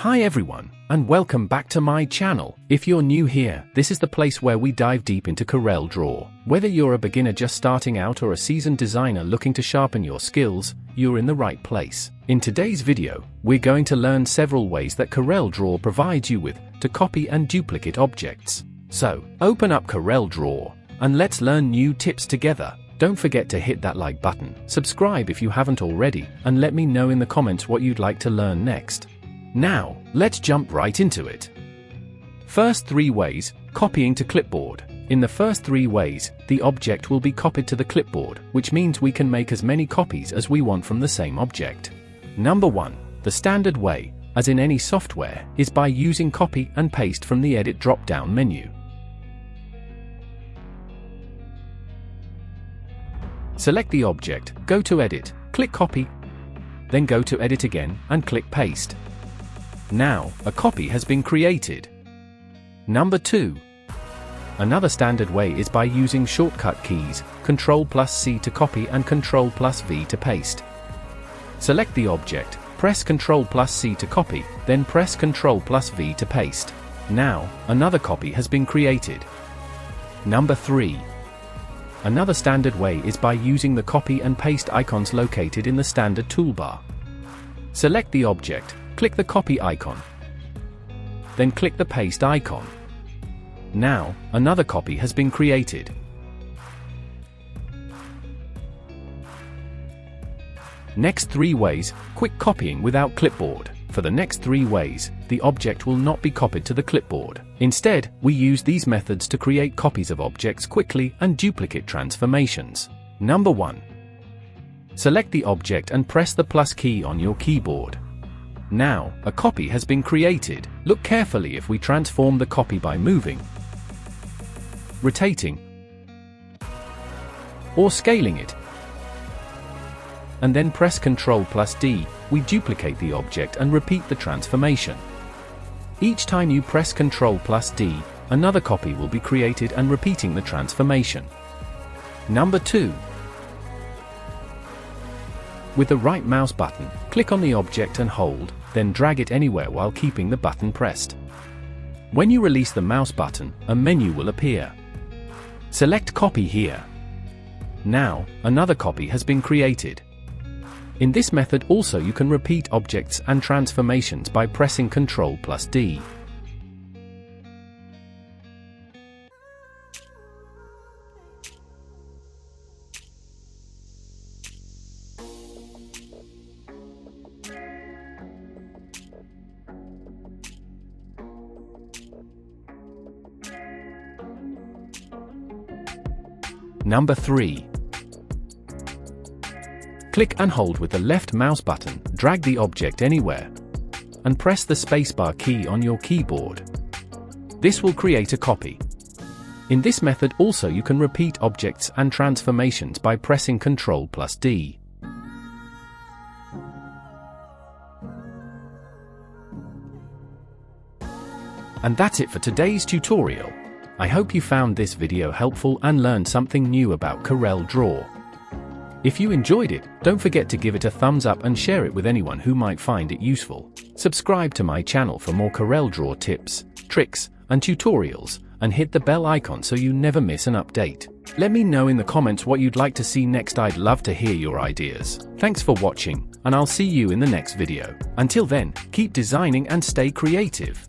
Hi everyone, and welcome back to my channel. If you're new here, this is the place where we dive deep into CorelDRAW. Whether you're a beginner just starting out or a seasoned designer looking to sharpen your skills, you're in the right place. In today's video, we're going to learn several ways that CorelDRAW provides you with to copy and duplicate objects. So, open up CorelDRAW, and let's learn new tips together. Don't forget to hit that like button, subscribe if you haven't already, and let me know in the comments what you'd like to learn next. Now, let's jump right into it. First 3 ways, copying to clipboard. In the first 3 ways, the object will be copied to the clipboard, which means we can make as many copies as we want from the same object. Number 1, the standard way, as in any software, is by using copy and paste from the edit drop-down menu. Select the object, go to edit, click copy, then go to edit again and click paste. Now, a copy has been created. Number 2. Another standard way is by using shortcut keys, Ctrl+C to copy and Ctrl+V to paste. Select the object, press Ctrl+C to copy, then press Ctrl+V to paste. Now, another copy has been created. Number 3. Another standard way is by using the copy and paste icons located in the standard toolbar. Select the object, click the copy icon, then click the paste icon. Now, another copy has been created. Next 3 ways, quick copying without clipboard. For the next 3 ways, the object will not be copied to the clipboard. Instead, we use these methods to create copies of objects quickly and duplicate transformations. Number 1. Select the object and press the plus key on your keyboard. Now, a copy has been created. Look carefully if we transform the copy by moving, rotating, or scaling it, and then press Ctrl+D, we duplicate the object and repeat the transformation. Each time you press Ctrl+D, another copy will be created and repeating the transformation. Number 2. With the right mouse button, click on the object and hold, then drag it anywhere while keeping the button pressed. When you release the mouse button, a menu will appear. Select Copy here. Now, another copy has been created. In this method also you can repeat objects and transformations by pressing Ctrl+D. Number 3. Click and hold with the left mouse button, drag the object anywhere, and press the spacebar key on your keyboard. This will create a copy. In this method also you can repeat objects and transformations by pressing Ctrl+D. And that's it for today's tutorial. I hope you found this video helpful and learned something new about CorelDRAW. If you enjoyed it, don't forget to give it a thumbs up and share it with anyone who might find it useful. Subscribe to my channel for more CorelDRAW tips, tricks, and tutorials, and hit the bell icon so you never miss an update. Let me know in the comments what you'd like to see next. I'd love to hear your ideas. Thanks for watching, and I'll see you in the next video. Until then, keep designing and stay creative.